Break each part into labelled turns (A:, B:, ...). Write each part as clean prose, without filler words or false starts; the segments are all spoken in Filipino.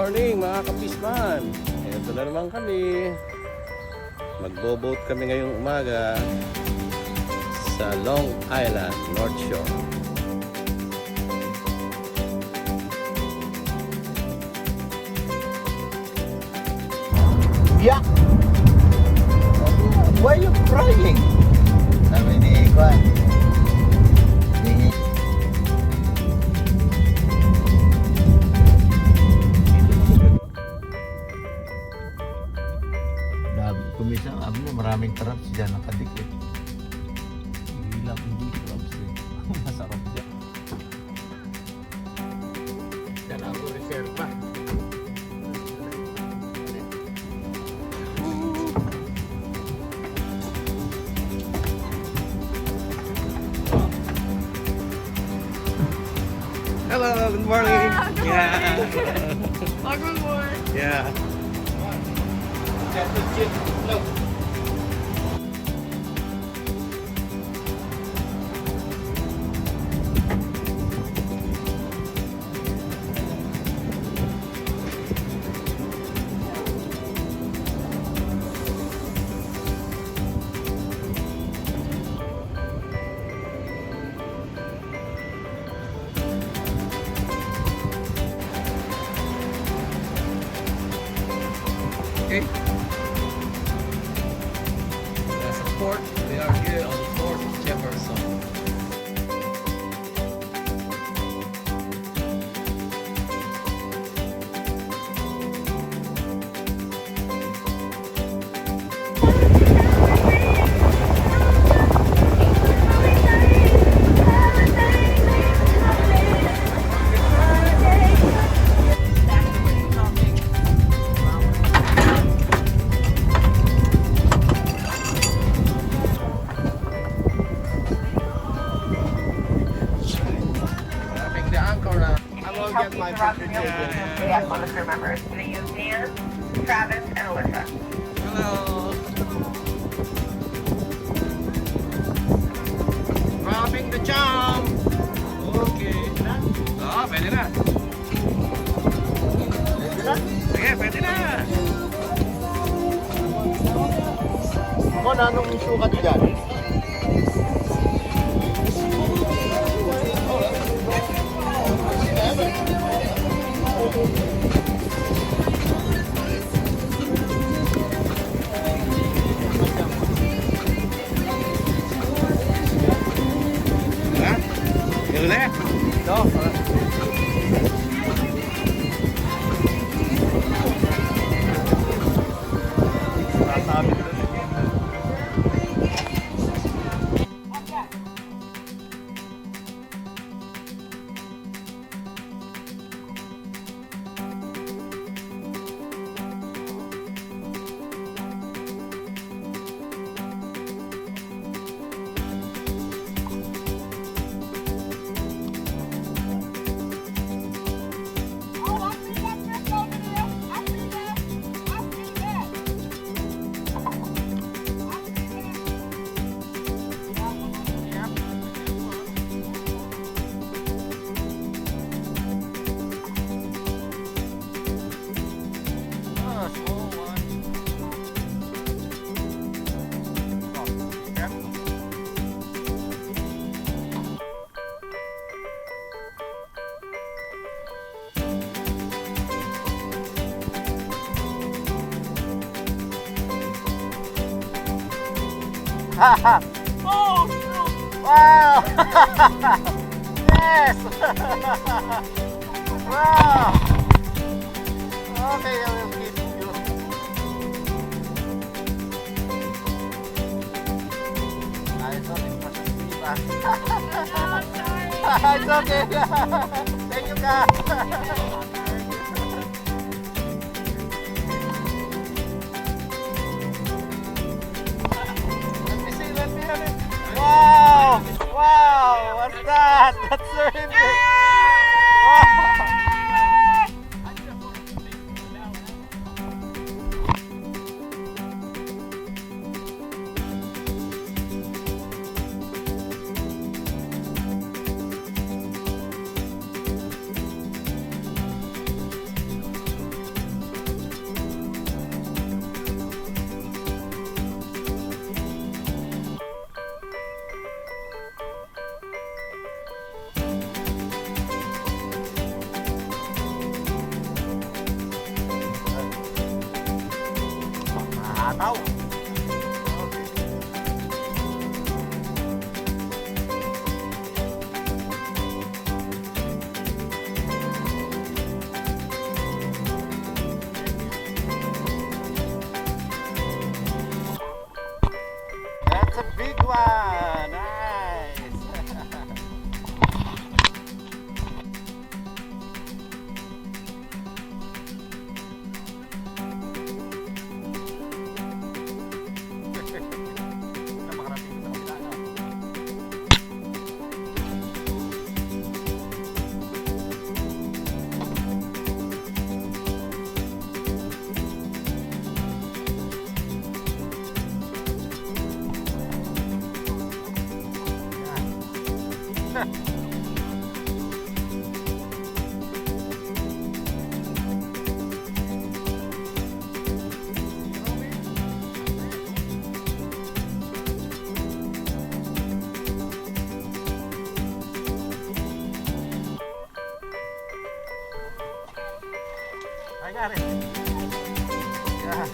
A: morning mga kapisman. Ito na naman kami. Magbo-boat kami ngayong umaga sa Long Island, North Shore.
B: Yeah. Why are you crying? Sabi ni Kwan. Kumisang maraming traps dyan nakadikit.
A: Hilang hindi traps eh. Masarap dyan. Yan ako reserva. Hello, good morning.
C: Good
A: Yeah.
C: Welcome aboard.
A: Yeah. Okay. That's a port. We are here on the port of Jefferson.
C: Help you throughout the meal. We have all the crew members. We use Dan, Travis, and Alyssa.
A: Hello. Dropping the jump. Okay. Oh, pwede na. Sige, pwede na.
B: Ako na anong sukat dyan?
A: Ha? Yun na.
B: No. Sasabi ko na.
C: Oh,
B: Wow! Yes! Wow! Okay, I will keep you. I thought it was a diva. It's okay. Thank you, ka. Let me have it. Wow! Wow! What's that? That's very big. Wow! Ataw. That's a big one. Nice. Napakarating sa kabila, no? I got it. Yeah.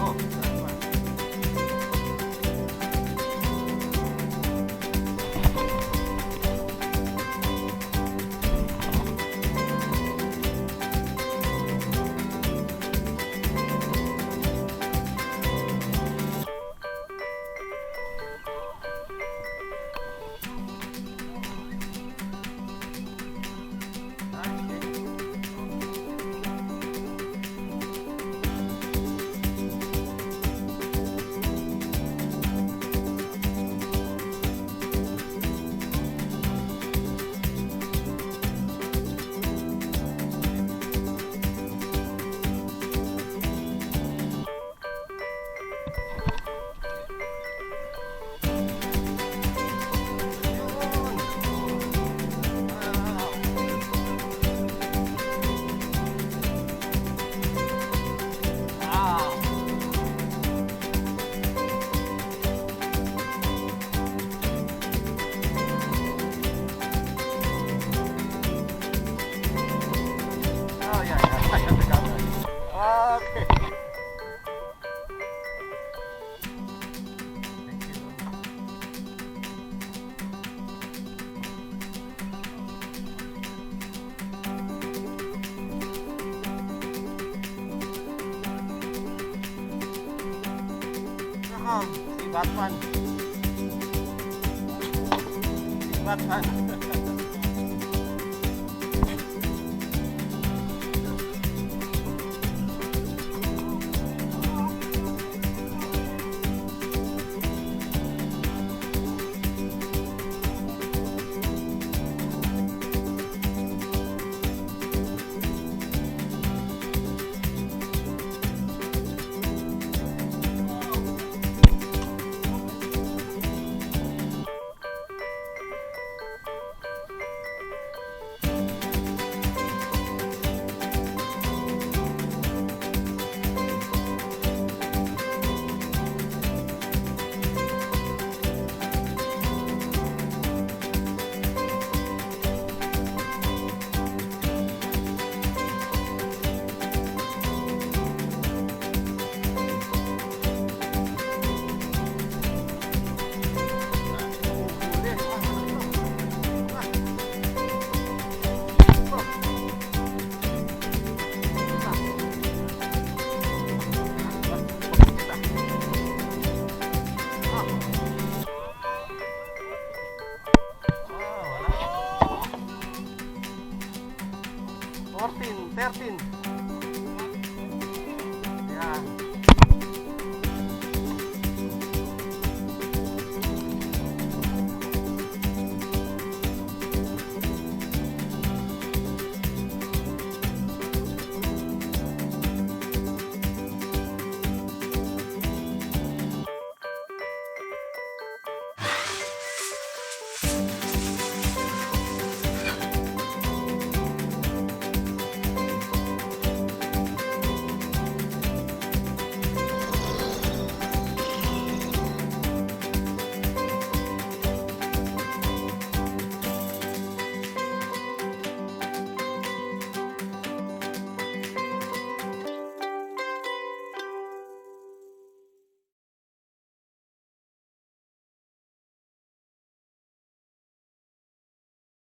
B: Oh, that's fine. Oh yeah, I got the camera. Okay. Thank you. Si Batman. Si Batman. Thirteen. Yeah.